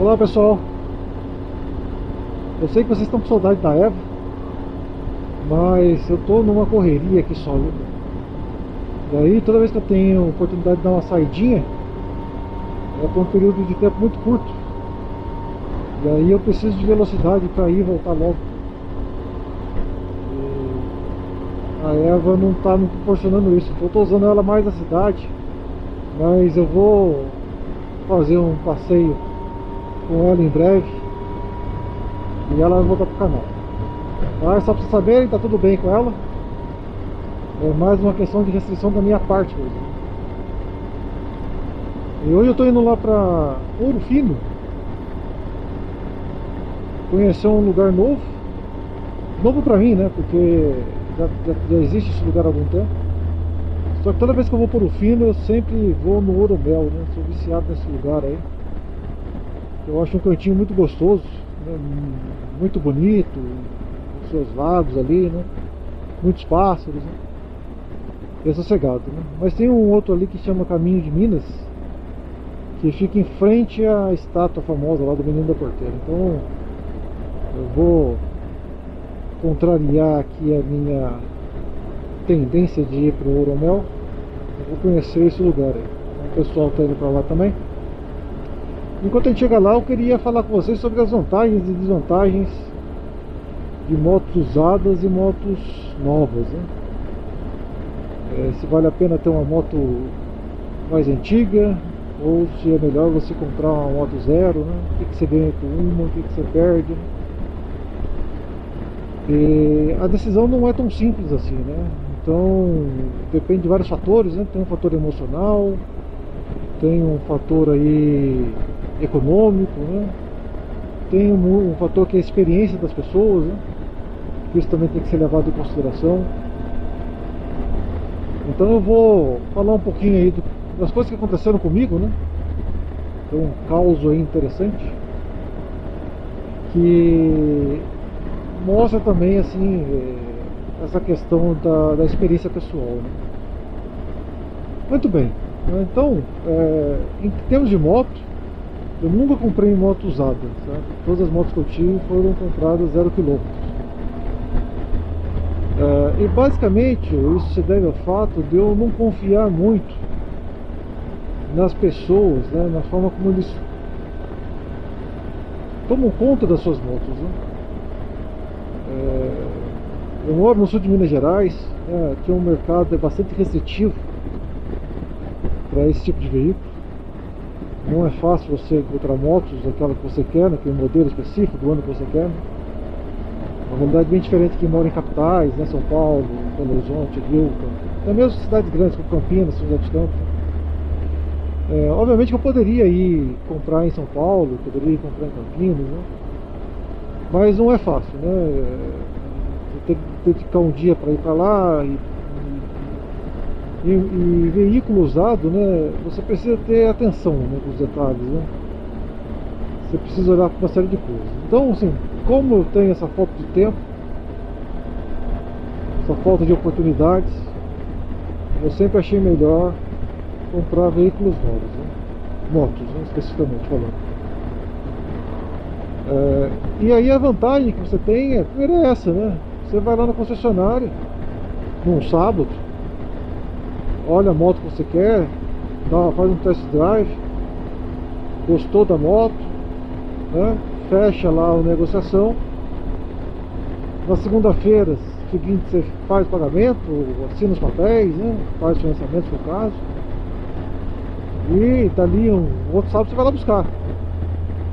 Olá pessoal, eu sei que vocês estão com saudade da Eva, mas eu tô numa correria aqui só. E aí toda vez que eu tenho oportunidade de dar uma saidinha, é por um período de tempo muito curto. E aí eu preciso de velocidade para ir e voltar logo. E a Eva não está me proporcionando isso, então eu estou usando ela mais na cidade, mas eu vou fazer um passeio com ela em breve e ela vai voltar pro canal. Mas só para vocês saberem, tá tudo bem com ela. É mais uma questão de restrição da minha parte mesmo. E hoje eu tô indo lá para Ouro Fino, conhecer um lugar novo. Novo pra mim, né? Porque já existe esse lugar há algum tempo. Só que toda vez que eu vou para Ouro Fino, eu sempre vou no Ouro Mel, né? Sou viciado nesse lugar aí. Eu acho um cantinho muito gostoso, né? Muito bonito, os seus lagos ali, né? Muitos pássaros, né? É sossegado, né? Mas tem um outro ali que chama Caminho de Minas, que fica em frente à estátua famosa lá do Menino da Porteira. Então eu vou contrariar aqui a minha tendência de ir para o Ouromel. Eu vou conhecer esse lugar aí. O pessoal está indo para lá também. Enquanto a gente chega lá, eu queria falar com vocês sobre as vantagens e desvantagens de motos usadas e motos novas, né? Se vale a pena ter uma moto mais antiga ou se é melhor você comprar uma moto zero, né? O que você ganha com uma, o que você perde, né? E a decisão não é tão simples assim, né? Então depende de vários fatores, né? Tem um fator emocional, tem um fator aí econômico, né? Tem um fator que é a experiência das pessoas, né? Isso também tem que ser levado em consideração. Então eu vou falar um pouquinho aí das coisas que aconteceram comigo, né? Tem um caos aí interessante que mostra também assim essa questão da experiência pessoal, né? Muito bem, né? Então em termos de moto, eu nunca comprei moto usada, certo? Todas as motos que eu tive foram compradas 0 km. E basicamente isso se deve ao fato de eu não confiar muito nas pessoas, né, na forma como eles tomam conta das suas motos, né? Eu moro no sul de Minas Gerais, né, aqui é um mercado bastante restritivo para esse tipo de veículo. Não é fácil você encontrar motos daquela que você quer, naquele modelo específico do ano que você quer. Uma realidade bem diferente que mora em capitais, né? São Paulo, Belo Horizonte, Rio, até mesmo cidades grandes como Campinas, São José dos Campos. Obviamente que eu poderia ir comprar em São Paulo, poderia ir comprar em Campinas, né? Mas não é fácil, né? Eu tenho que dedicar um dia para ir para lá e veículo usado, né? Você precisa ter atenção, né, com os detalhes, né? Você precisa olhar para uma série de coisas. Então, assim, como eu tenho essa falta de tempo, essa falta de oportunidades, eu sempre achei melhor comprar veículos novos, né? Motos, né, especificamente falando. E aí a vantagem que você tem primeiro é essa, né? Você vai lá na concessionária num sábado, olha a moto que você quer, faz um test drive, gostou da moto, né? Fecha lá a negociação. Na segunda-feira seguinte você faz o pagamento, assina os papéis, né? Faz o financiamento se for o caso, e dali um outro sábado você vai lá buscar.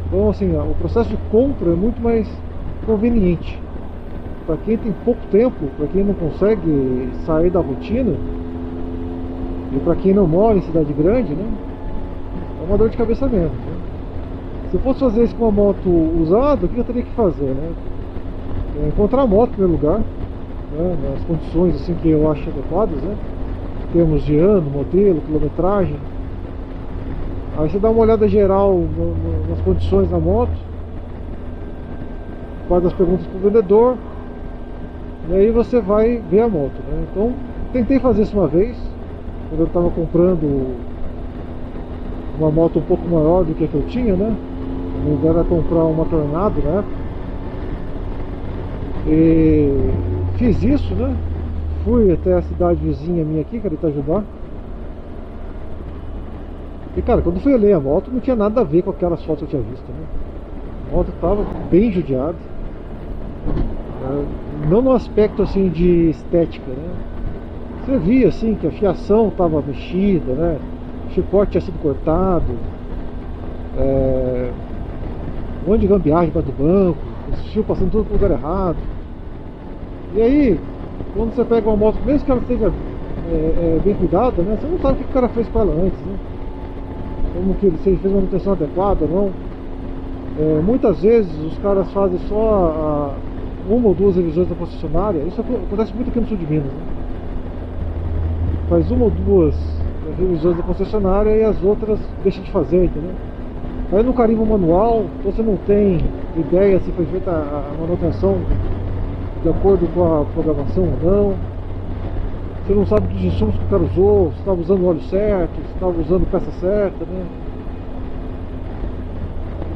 Então assim, o processo de compra é muito mais conveniente para quem tem pouco tempo, para quem não consegue sair da rotina e para quem não mora em cidade grande, né? É uma dor de cabeça mesmo, né? Se eu fosse fazer isso com uma moto usada, o que eu teria que fazer, né? Encontrar a moto em primeiro lugar, né? Nas condições assim que eu acho adequadas, né? Em termos de ano, modelo, quilometragem. Aí você dá uma olhada geral nas condições da moto, faz as perguntas para o vendedor, e aí você vai ver a moto, né? Então, tentei fazer isso uma vez, quando eu estava comprando uma moto um pouco maior do que a que eu tinha, né? minha ideia era comprar uma Tornado, né? E fiz isso, né? Fui até a cidade vizinha minha aqui, que era Itajubá. E cara, quando fui ler a moto, não tinha nada a ver com aquelas fotos que eu tinha visto, né? A moto estava bem judiada, não no aspecto assim de estética, né? Você via assim que a fiação estava mexida, né? O chicote tinha sido cortado, um monte de gambiarra debaixo do banco, os fios passando tudo pro lugar errado. E aí, quando você pega uma moto, mesmo que ela esteja bem cuidada, né? Você não sabe o que o cara fez com ela antes, né? Como que se ele fez uma manutenção adequada ou não. Muitas vezes os caras fazem só uma ou duas revisões da concessionária. Isso acontece muito aqui no sul de Minas, né? Faz uma ou duas revisões da concessionária e as outras deixa de fazer, entendeu? Aí no carimbo manual, você não tem ideia se foi feita a manutenção de acordo com a programação ou não. Você não sabe dos insumos que o cara usou, se estava usando o óleo certo, se estava usando peça certa, né?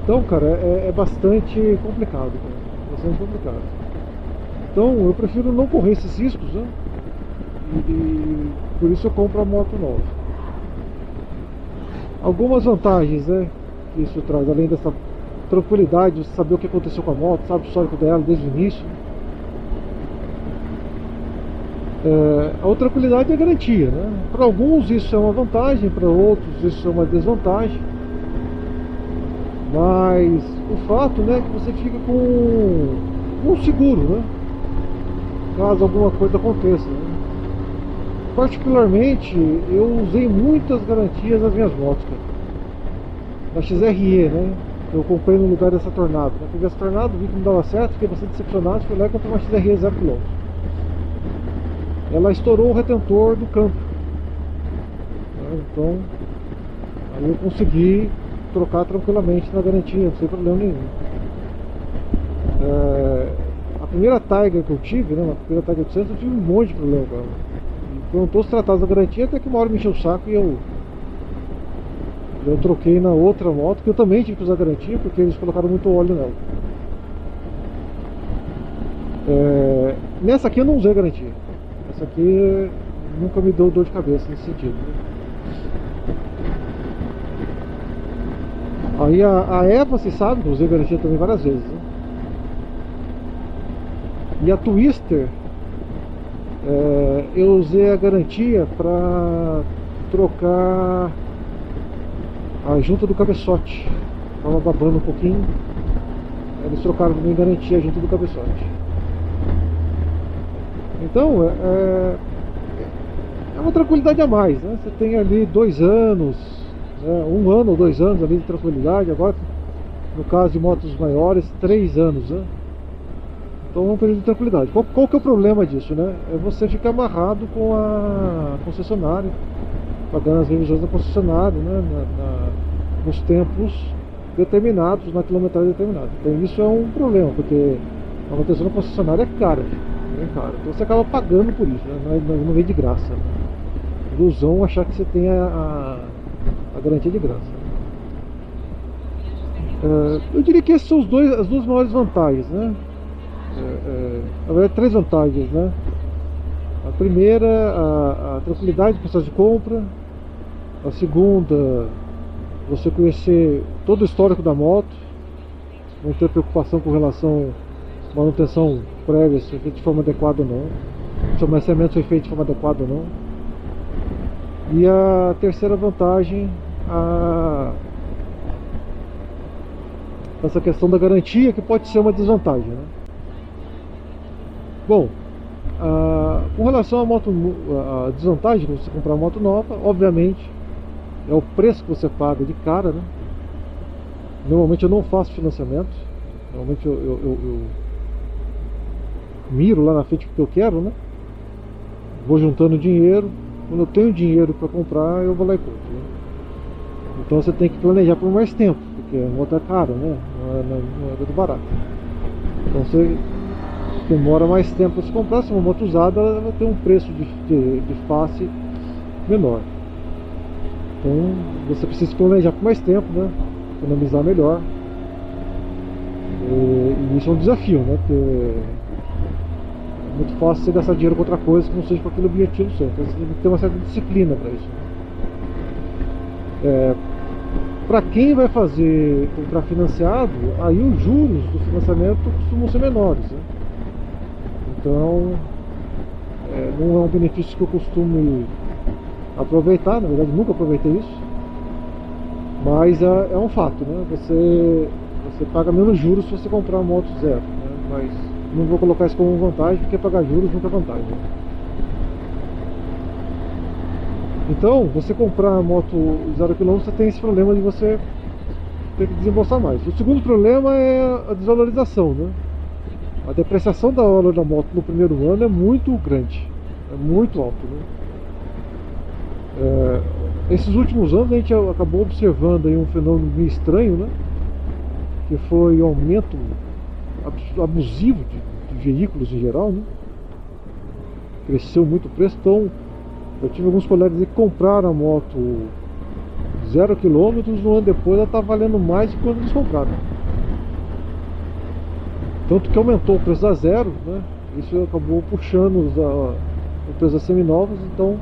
Então, cara, é bastante complicado, cara. Bastante complicado. Então, eu prefiro não correr esses riscos, né? E por isso eu compro a moto nova. Algumas vantagens, né, que isso traz, além dessa tranquilidade de saber o que aconteceu com a moto, sabe o histórico dela desde o início. A outra tranquilidade é a garantia, né? Para alguns isso é uma vantagem, para outros isso é uma desvantagem. Mas o fato, né, é que você fica com um seguro, né? Caso alguma coisa aconteça, né? Particularmente, eu usei muitas garantias nas minhas motos, cara. Na XRE, né? Eu comprei no lugar dessa Tornado. Eu peguei essa Tornado, vi que não dava certo, fiquei bastante decepcionado, fui lá e comprei uma XRE 0 km. Ela estourou o retentor do campo, né? Então, aí eu consegui trocar tranquilamente na garantia, sem problema nenhum. A primeira Tiger que eu tive, né? Na primeira Tiger 800, eu tive um monte de problema com ela. Foram todos tratados da garantia, até que uma hora me encheu o saco e eu troquei na outra moto, que eu também tive que usar garantia, porque eles colocaram muito óleo nela. Nessa aqui eu não usei garantia. Essa aqui nunca me deu dor de cabeça nesse sentido, né? Aí a Eva, você sabe, que eu usei garantia também várias vezes, né? E a Twister, eu usei a garantia para trocar a junta do cabeçote. Estava babando um pouquinho, eles trocaram também garantia a junta do cabeçote. Então é uma tranquilidade a mais, né? Você tem ali 2 anos, né? 1 ano ou 2 anos ali de tranquilidade. Agora, no caso de motos maiores, 3 anos, né? Então é um período de tranquilidade. Qual que é o problema disso, né? É você ficar amarrado com a concessionária, pagando as revisões da concessionária, né? Nos tempos determinados, na quilometragem determinada. Então isso é um problema, porque a manutenção da concessionária é cara, bem cara. Então você acaba pagando por isso, né? Não vem de graça, né? Ilusão achar que você tem a garantia de graça. Eu diria que essas são as duas maiores vantagens, né? Na verdade, 3 vantagens, né? A primeira, a tranquilidade do processo de compra. A segunda, você conhecer todo o histórico da moto, não ter preocupação com relação à manutenção prévia, se foi feito de forma adequada ou não, se o amaciamento foi feito de forma adequada ou não. E a terceira vantagem, essa questão da garantia, que pode ser uma desvantagem, né? Bom, com relação à moto, a desvantagem de você comprar uma moto nova, obviamente, é o preço que você paga de cara, né? Normalmente eu não faço financiamento. Normalmente eu miro lá na frente o que eu quero, né? Vou juntando dinheiro. Quando eu tenho dinheiro para comprar, eu vou lá e compro, né? Então você tem que planejar por mais tempo, porque a moto é cara, né? Não é muito barato. Então você demora mais tempo para se comprar. Se uma moto usada, ela vai ter um preço de face menor. Então você precisa se planejar por mais tempo, né? Economizar melhor. E isso é um desafio, né? Porque é muito fácil você gastar dinheiro com outra coisa que não seja com aquele objetivo seu. Então você tem que ter uma certa disciplina para isso. Para quem vai fazer comprar financiado, aí os juros do financiamento costumam ser menores, né? Então, não é um benefício que eu costumo aproveitar, na verdade nunca aproveitei isso, mas é um fato, né? Você paga menos juros se você comprar uma moto zero, né? Mas não vou colocar isso como vantagem, porque pagar juros nunca é vantagem. Então, você comprar a moto 0 km, você tem esse problema de você ter que desembolsar mais. O segundo problema é a desvalorização, né? A depreciação da valor da moto no primeiro ano é muito grande, é muito alto, né? Esses últimos anos a gente acabou observando aí um fenômeno meio estranho, né? Que foi o aumento abusivo de veículos em geral, né? Cresceu muito o preço, então eu tive alguns colegas que compraram a moto 0 km, no ano depois ela está valendo mais do que quando eles compraram. Tanto que aumentou o preço da zero, né? Isso acabou puxando o preço das seminovas, então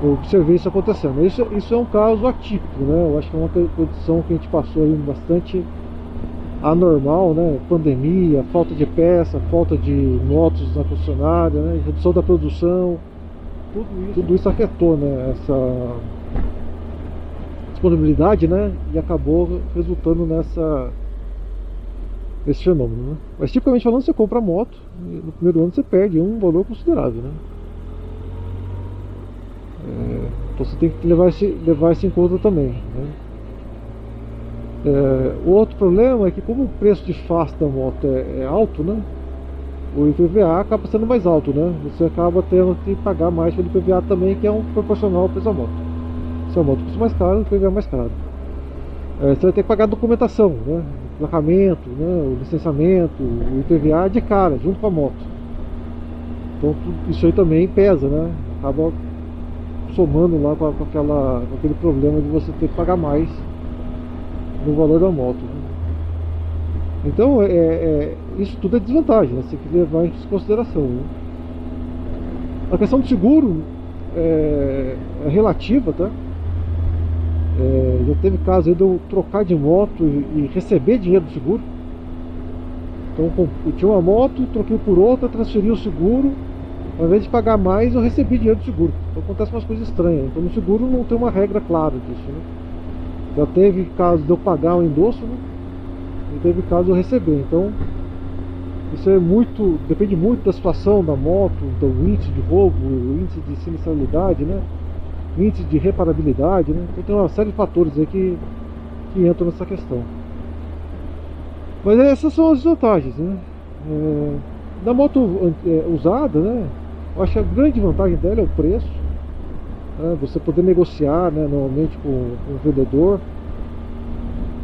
eu observei isso acontecendo. Isso é um caso atípico, né? Eu acho que é uma condição que a gente passou aí bastante anormal, né? Pandemia, falta de peça, falta de motos na concessionária, né? Redução da produção, tudo isso afetou, né? Essa disponibilidade, né? E acabou resultando nesse fenômeno, né? Mas tipicamente falando, você compra a moto e no primeiro ano você perde um valor considerável, né? Então você tem que levar isso em conta também, né? O outro problema é que, como o preço de face da moto é alto, né? O IPVA acaba sendo mais alto, né? Você acaba tendo que pagar mais pelo IPVA também, que é um proporcional ao preço da moto. Se a moto custa mais caro, o IPVA é mais caro. Você vai ter que pagar a documentação, né? O emplacamento, né? O licenciamento, o IPVA de cara, junto com a moto. Então isso aí também pesa, né? Acaba somando lá com aquele problema de você ter que pagar mais no valor da moto, né? Então isso tudo é desvantagem, né? Você tem que levar em consideração, né? A questão do seguro é relativa, tá? Já teve caso aí de eu trocar de moto e receber dinheiro do seguro. Então eu tinha uma moto, troquei por outra, transferi o seguro. Ao invés de pagar mais, eu recebi dinheiro do seguro. Então acontece umas coisas estranhas. Então no seguro não tem uma regra clara disso, né? Já teve caso de eu pagar um endosso, né? E teve caso de eu receber. Então isso depende muito da situação da moto, do índice de roubo, o índice de sinistralidade, né? Índice de reparabilidade, né? Então tem uma série de fatores aí que entram nessa questão. Mas essas são as desvantagens, né? Da moto usada, né? Eu acho que a grande vantagem dela é o preço, né? Você poder negociar, né, normalmente com o vendedor,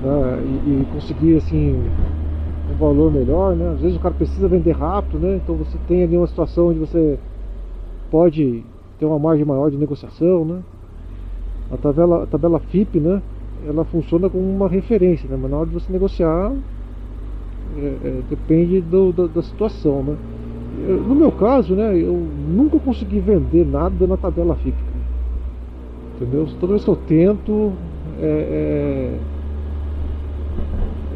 né? E conseguir assim um valor melhor, né? Às vezes o cara precisa vender rápido, né? Então você tem ali uma situação onde você pode ter uma margem maior de negociação, né? A tabela FIP, né? Ela funciona como uma referência, né? Mas na hora de você negociar depende da situação, né? No meu caso, né? Eu nunca consegui vender nada na tabela FIP, entendeu? Toda vez que eu tento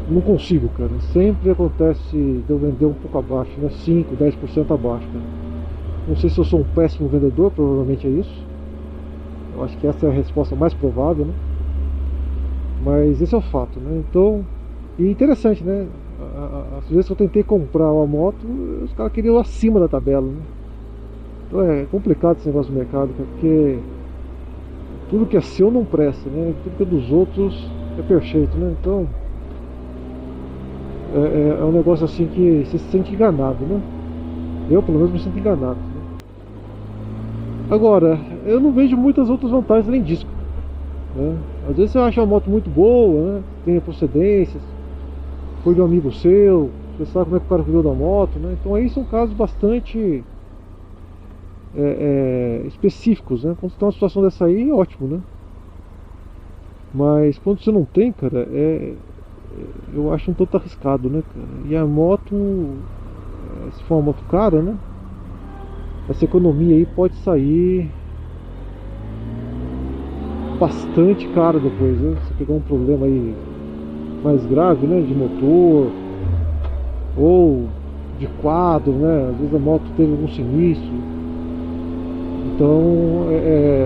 não consigo, cara. Sempre acontece de eu vender um pouco abaixo, né? 5, 10% abaixo, né? Não sei se eu sou um péssimo vendedor, provavelmente é isso. Eu acho que essa é a resposta mais provável, né? Mas esse é o fato, né? Então, e interessante, né? Às vezes que eu tentei comprar uma moto, os caras queriam acima da tabela, né? Então é complicado esse negócio do mercado, cara, porque tudo que é seu não presta, né? Tudo que é dos outros é perfeito, né? Então é um negócio assim que você se sente enganado, né? Eu pelo menos me sinto enganado, né? Agora, eu não vejo muitas outras vantagens além disso, né? Às vezes você acha uma moto muito boa, né? Tem procedências, foi de um amigo seu, você sabe como é que o cara cuidou da moto, né? Então aí são casos bastante específicos, né? Quando você tem uma situação dessa aí, ótimo, né? Mas quando você não tem, cara, eu acho um tanto arriscado, né, cara? E a moto, se for uma moto cara, né? Essa economia aí pode sair bastante cara depois, né? Se pegar um problema aí mais grave, né? De motor ou de quadro, né? Às vezes a moto teve algum sinistro. Então,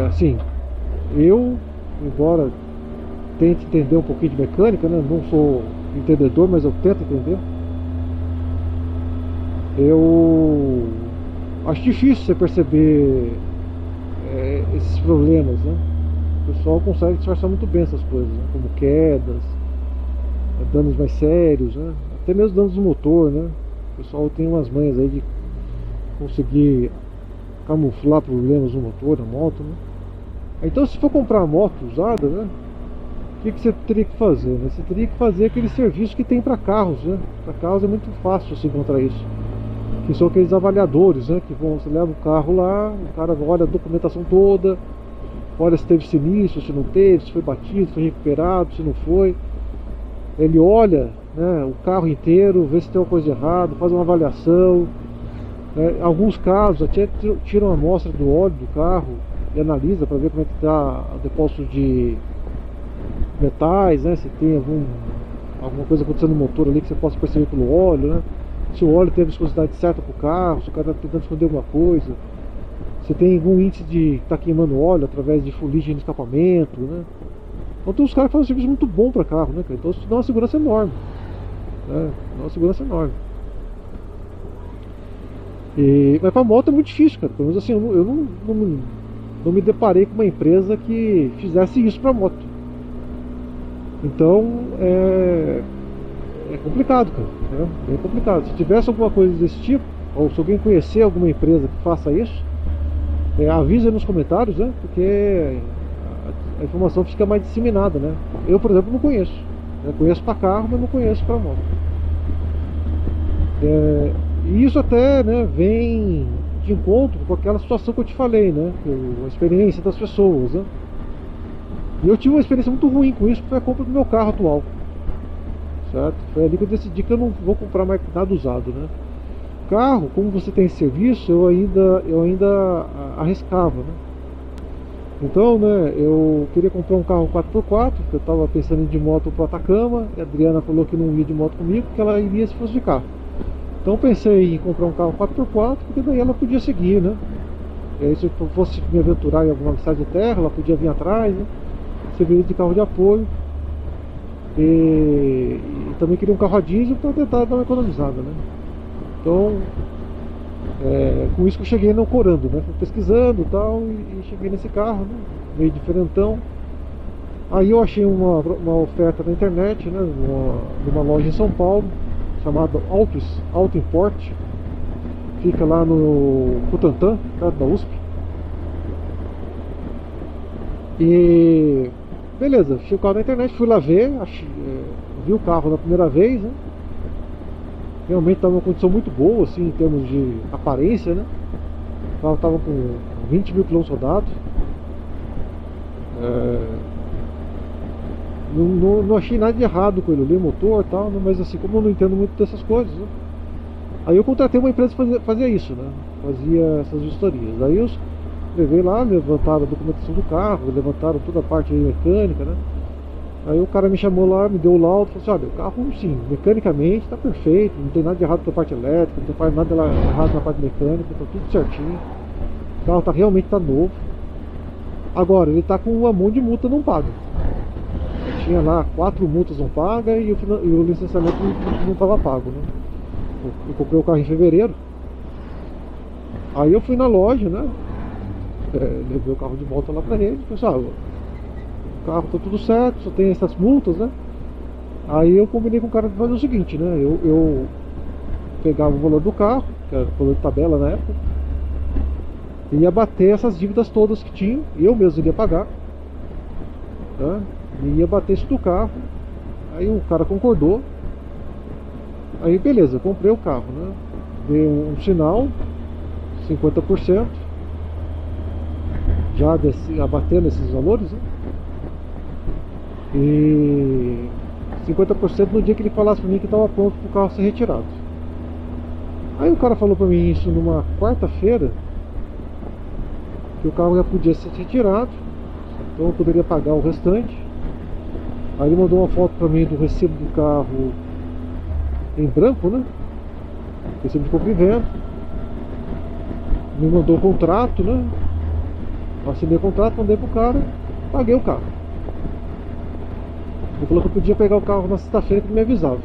assim, eu, embora tente entender um pouquinho de mecânica, né? Não sou entendedor, mas eu tento entender. Eu acho difícil você perceber esses problemas, né? O pessoal consegue disfarçar muito bem essas coisas, né? Como quedas, danos mais sérios, né? Até mesmo danos do motor, né? O pessoal tem umas manhas aí de conseguir camuflar problemas no motor, na moto, né? Então, se for comprar uma moto usada, né? O que você teria que fazer, né? Você teria que fazer aquele serviço que tem para carros, né? Para carros é muito fácil você encontrar isso. Que são aqueles avaliadores, né? Que você leva o carro lá, o cara olha a documentação toda, olha se teve sinistro, se não teve, se foi batido, se foi recuperado, se não foi. Ele olha, né, o carro inteiro, vê se tem alguma coisa errada, faz uma avaliação. Em alguns casos até tiram uma amostra do óleo do carro e analisa para ver como é que está o depósito de metais, né? Se tem alguma coisa acontecendo no motor ali que você possa perceber pelo óleo, né? Se o óleo tem a viscosidade certa para o carro, se o cara está tentando esconder alguma coisa, se tem algum índice de estar queimando óleo através de fuligem no escapamento, né? Então tem uns caras que fazem um serviço muito bom para carro, né, cara? Então isso dá uma segurança enorme, né? Dá uma segurança enorme. Mas para moto é muito difícil, cara. Pelo menos assim, eu não me deparei com uma empresa que fizesse isso para moto. Então é complicado, cara, né? Bem complicado. Se tivesse alguma coisa desse tipo, ou se alguém conhecer alguma empresa que faça isso, avisa aí nos comentários, né? Porque a informação fica mais disseminada, né? Eu, por exemplo, não conheço. Eu conheço para carro, mas não conheço para moto. E isso até, né, vem de encontro com aquela situação que eu te falei, né? A experiência das pessoas, né? E eu tive uma experiência muito ruim com isso, que foi a compra do meu carro atual. Certo? Foi ali que eu decidi que eu não vou comprar mais nada usado, né? Carro, como você tem serviço, eu ainda arriscava, né? Então, né, eu queria comprar um carro 4x4, porque eu estava pensando em ir de moto para Atacama, e a Adriana falou que não ia de moto comigo, que ela iria se fosse de carro. Então eu pensei em comprar um carro 4x4, porque daí ela podia seguir, né? E aí se eu fosse me aventurar em alguma estrada de terra, ela podia vir atrás, né? Serviria de carro de apoio. E também queria um carro a diesel para tentar dar uma economizada, né? Então, com isso que eu cheguei no Corando, né? Fui pesquisando e tal, e cheguei nesse carro, né? Meio diferentão. Aí eu achei uma oferta na internet, né? Numa loja em São Paulo, chamada Auto Import. Fica lá no Butantã, perto da USP. E beleza, achei o carro na internet, fui lá ver, vi o carro na primeira vez, né? Realmente estava em uma condição muito boa, assim, em termos de aparência, né? O carro estava com 20 mil quilômetros rodados. Não achei nada de errado com ele, eu li o motor e tal, né? Mas assim, como eu não entendo muito dessas coisas, né? Aí eu contratei uma empresa que fazia isso, né? Fazia essas vistorias. Aí eu levei lá, levantaram a documentação do carro, levantaram toda a parte mecânica, né? Aí o cara me chamou lá, me deu o laudo, falou assim: olha, o carro sim, mecanicamente está perfeito, não tem nada de errado com a parte elétrica, não tem nada errado na parte mecânica, está tudo certinho. O carro realmente tá novo. Agora, ele está com uma monte de multa não paga. Eu tinha lá 4 multas não pagas e o licenciamento não estava pago, né? Eu comprei o carro em fevereiro. Aí eu fui na loja, né? Levei o carro de volta lá pra ele. Pessoal, o carro tá tudo certo, só tem essas multas, né? Aí eu combinei com o cara de fazer o seguinte, né? Eu pegava o valor do carro, que era o valor de tabela na época, e ia bater essas dívidas todas que tinha, e eu mesmo iria pagar, né? E ia bater isso do carro. Aí o cara concordou. Aí beleza, comprei o carro, né? Dei um sinal, 50%, já abatendo esses valores, né? E 50% no dia que ele falasse pra mim que estava pronto para o carro ser retirado. Aí o cara falou pra mim isso numa quarta-feira, que o carro já podia ser retirado, então eu poderia pagar o restante. Aí ele mandou uma foto pra mim do recibo do carro em branco, né? Recibo de compra e venda. Me mandou o contrato, né? Eu assinei o contrato, mandei pro cara, paguei o carro. Ele falou que eu podia pegar o carro na sexta-feira, que ele me avisava.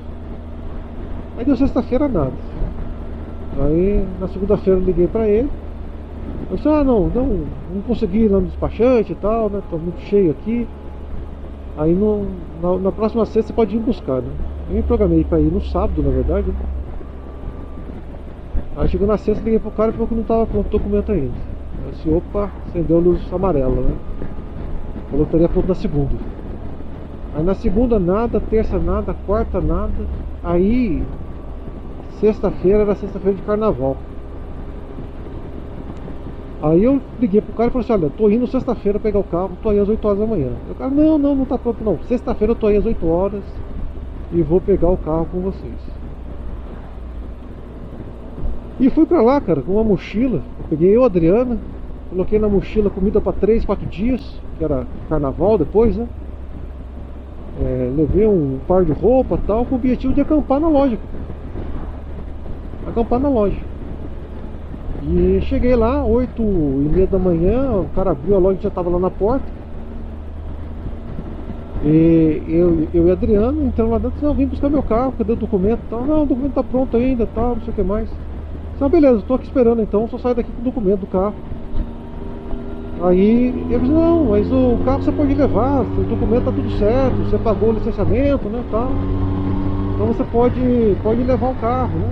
Aí deu sexta-feira nada. Aí na segunda-feira eu liguei pra ele. Eu disse, não consegui ir lá no despachante e tal, né? Tô muito cheio aqui. Aí na próxima sexta você pode ir buscar, né? Eu me programei pra ir no sábado, na verdade, né? Aí chegou na sexta, liguei pro cara e falou que não tava pronto o documento ainda. Eu disse, opa, acendeu a luz amarela, né? Falou que estaria pronto na segunda. Aí na segunda nada, terça nada, quarta nada. Aí sexta-feira era sexta-feira de carnaval. Aí eu liguei pro cara e falei assim, olha, tô indo sexta-feira pegar o carro, tô aí às 8 horas da manhã. O cara, não tá pronto não. Sexta-feira eu tô aí às 8 horas e vou pegar o carro com vocês. E fui pra lá, cara, com uma mochila. Eu peguei eu, Adriana, coloquei na mochila comida pra 3, 4 dias, que era carnaval depois, né? Levei um par de roupa e tal, com o objetivo de acampar na loja. Acampar na loja. E cheguei lá, 8h30 da manhã, o cara abriu a loja, já estava lá na porta. E eu e Adriano entramos lá dentro, não, vim buscar meu carro, cadê o documento e tal? Não, o documento tá pronto ainda, tal, não sei o que mais. Não, beleza, tô aqui esperando então, só saio daqui com o documento do carro. Aí eu disse, não, mas o carro você pode levar, o documento tá tudo certo, você pagou o licenciamento, né, tal. Então você pode levar o carro, né?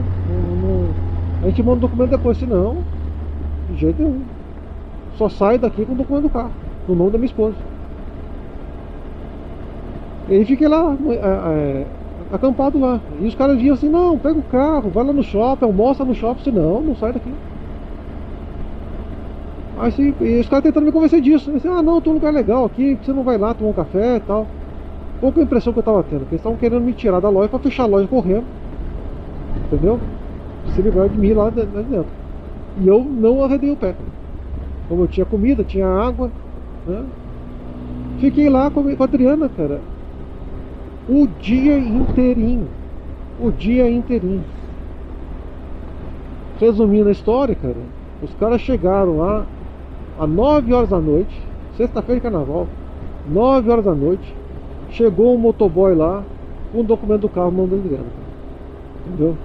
A gente manda o documento depois, se não, de jeito nenhum. Só sai daqui com o documento do carro, no nome da minha esposa. E aí fiquei lá, acampado lá. E os caras diziam assim, não, pega o carro, vai lá no shopping, almoça no shopping, se não sai daqui. Aí assim, e os caras tentando me convencer disso. Eu disse, não, tem um lugar legal aqui, que você não vai lá tomar um café e tal. Pouca impressão que eu tava tendo, que eles estavam querendo me tirar da loja pra fechar a loja correndo. Entendeu? Se livrar de mim lá dentro. E eu não arredei o pé. Como eu tinha comida, tinha água, né? Fiquei lá com a Adriana, cara, o dia inteirinho. O dia inteirinho. Resumindo a história, cara, os caras chegaram lá às 9 horas da noite, sexta-feira de carnaval, 9 horas da noite. Chegou um motoboy lá com o documento do carro mandando Adriana, entendeu?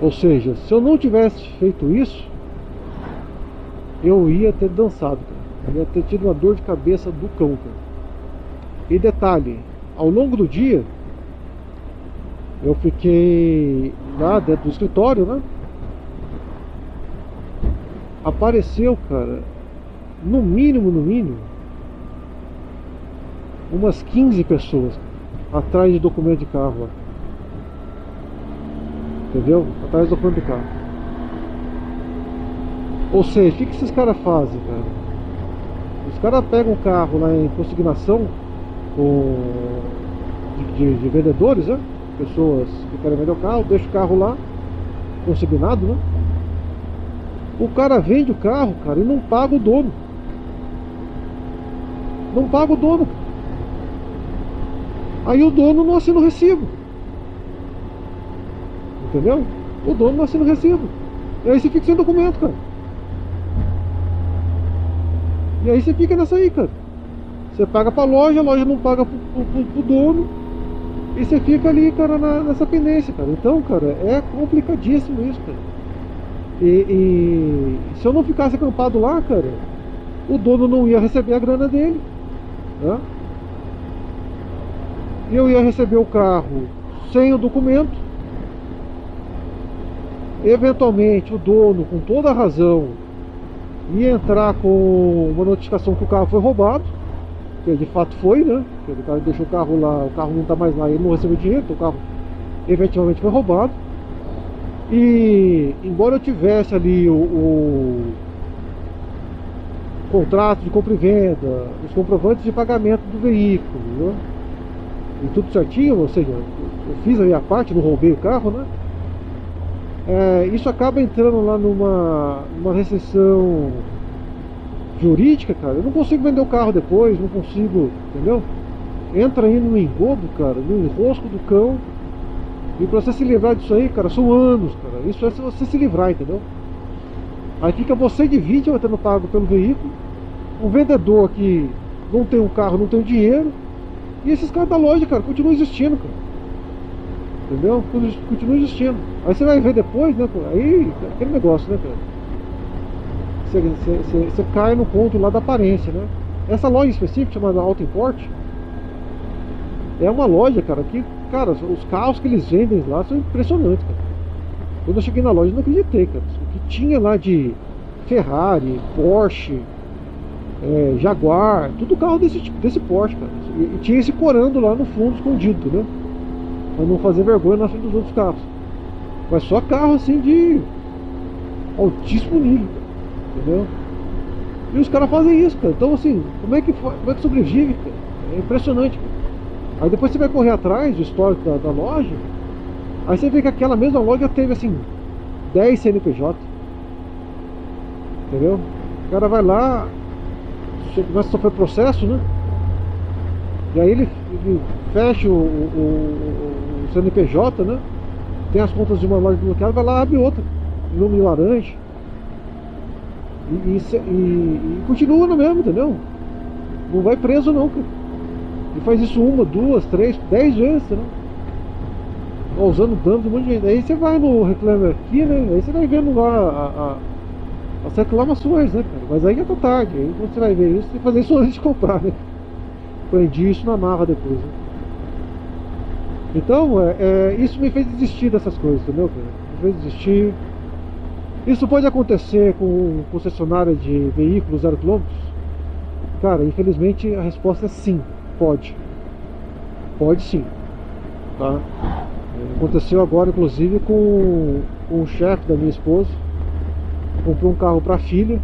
Ou seja, se eu não tivesse feito isso, eu ia ter dançado, cara. Eu ia ter tido uma dor de cabeça do cão, cara. E detalhe, ao longo do dia, eu fiquei lá dentro do escritório, né? Apareceu, cara, no mínimo, umas 15 pessoas atrás de documento de carro lá. Entendeu? Atrás do documento do carro. Ou seja, o que esses caras fazem, cara? Os caras pegam o carro lá em consignação de vendedores, né? Pessoas que querem vender o carro, deixa o carro lá, consignado, né? O cara vende o carro, cara, e não paga o dono. Não paga o dono. Aí o dono não assina o recibo. Entendeu? O dono não assina o recibo. E aí você fica sem documento, cara. E aí você fica nessa aí, cara. Você paga pra loja, a loja não paga pro dono. E você fica ali, cara, nessa pendência, cara. Então, cara, é complicadíssimo isso, cara. E se eu não ficasse acampado lá, cara, o dono não ia receber a grana dele, né? Eu ia receber o carro sem o documento. Eventualmente o dono, com toda a razão, ia entrar com uma notificação que o carro foi roubado, que de fato foi, né? Porque o cara deixou o carro lá, o carro não está mais lá, ele não recebeu dinheiro, então o carro efetivamente foi roubado. E embora eu tivesse ali o contrato de compra e venda, os comprovantes de pagamento do veículo, né? e tudo certinho, ou seja, eu fiz a minha parte, não roubei o carro, né? Isso acaba entrando lá numa recessão jurídica, cara. Eu não consigo vender o carro depois, não consigo, entendeu? Entra aí no engodo, cara, no enrosco do cão. E pra você se livrar disso aí, cara, são anos, cara. Isso é se você se livrar, entendeu? Aí fica você de vítima tendo pago pelo veículo, um vendedor que não tem um carro, não tem dinheiro, e esses caras da loja, cara, continuam existindo, cara. Entendeu? Continuam existindo. Aí você vai ver depois, né, cara? Aí, aquele negócio, né, cara? Você cai no ponto lá da aparência, né? Essa loja específica, chamada Auto Import, é uma loja, cara, que, cara, os carros que eles vendem lá são impressionantes, cara. Quando eu cheguei na loja, eu não acreditei, cara. O que tinha lá de Ferrari, Porsche, Jaguar, tudo carro desse porte, cara. E tinha esse corando lá no fundo, escondido, né? Pra não fazer vergonha na frente dos outros carros. Mas só carro assim de altíssimo nível, cara. Entendeu? E os caras fazem isso, cara. Então assim, como é que sobrevive, cara? É impressionante, cara. Aí depois você vai correr atrás do histórico da loja. Aí você vê que aquela mesma loja teve assim 10 CNPJ. Entendeu? O cara vai lá, começa a sofrer processo, né? E aí ele fecha o CNPJ, né? Tem as contas de uma loja bloqueada, vai lá, abre outra, em nome de laranja. E continua no mesmo, entendeu? Não vai preso não, cara. E faz isso 1, 2, 3, 10 vezes, entendeu? Causando danos de um monte de gente. Aí você vai no Reclame Aqui, né? Aí você vai vendo lá as reclamações, né, cara? Mas aí já tá tarde. Aí quando você vai ver isso, você tem que fazer isso antes de comprar, né? Aprendi isso na marra depois, né? Então, isso me fez desistir dessas coisas, entendeu, cara? Me fez desistir. Isso pode acontecer com concessionária de veículos 0 km? Cara, infelizmente a resposta é sim, pode. Pode sim, tá? Aconteceu agora, inclusive, com o chefe da minha esposa. Comprou um carro para a filha.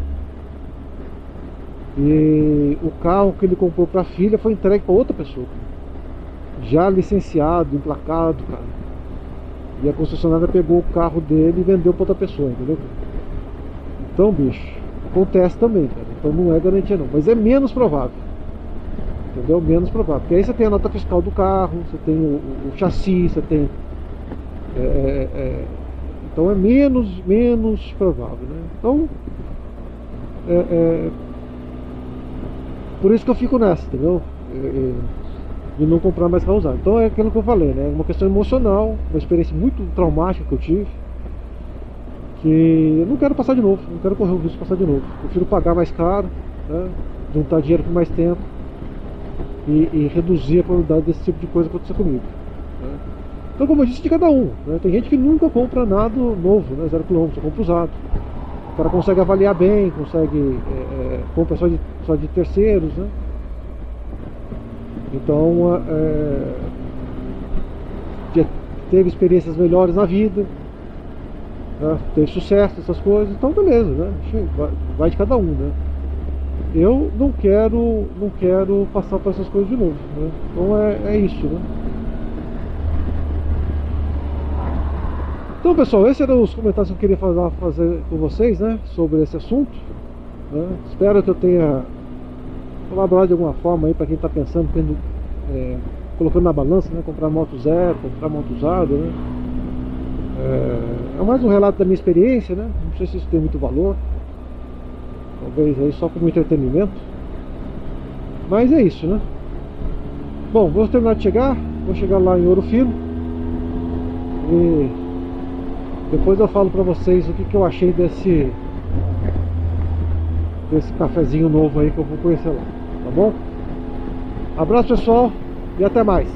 E o carro que ele comprou para a filha foi entregue para outra pessoa. Já licenciado, emplacado, cara. E a concessionária pegou o carro dele e vendeu para outra pessoa, entendeu? Então, bicho, acontece também, cara. Então não é garantia não, mas é menos provável. Entendeu? Menos provável. Porque aí você tem a nota fiscal do carro, você tem o chassi, você tem... então é menos provável, né? Então, por isso que eu fico nessa, entendeu? De não comprar mais carro usado. Então é aquilo que eu falei, né? É uma questão emocional, uma experiência muito traumática que eu tive, que eu não quero passar de novo, não quero correr o risco de passar de novo. Eu prefiro pagar mais caro, né? Juntar dinheiro por mais tempo e reduzir a probabilidade desse tipo de coisa acontecer comigo, né? Então, como eu disse, de cada um, né? Tem gente que nunca compra nada novo, né? 0 km, só compra usado. O cara consegue avaliar bem, consegue compra só de terceiros, né? Então, teve experiências melhores na vida, né? Teve sucesso, essas coisas. Então, beleza, né? Vai de cada um, né? Eu não quero passar por essas coisas de novo, né? Então é isso, né? Então, pessoal, esses eram os comentários que eu queria fazer com vocês, né, sobre esse assunto, né? Espero que eu tenha colaborado de alguma forma aí para quem está pensando, colocando na balança, né, comprar moto zero, comprar moto usada, né? É mais um relato da minha experiência, né? Não sei se isso tem muito valor, talvez aí só como entretenimento, mas é isso, né? Bom, vou terminar de chegar, vou chegar lá em Ouro Fino e depois eu falo pra vocês o que eu achei desse cafezinho novo aí que eu vou conhecer lá, tá bom? Abraço, pessoal, e até mais.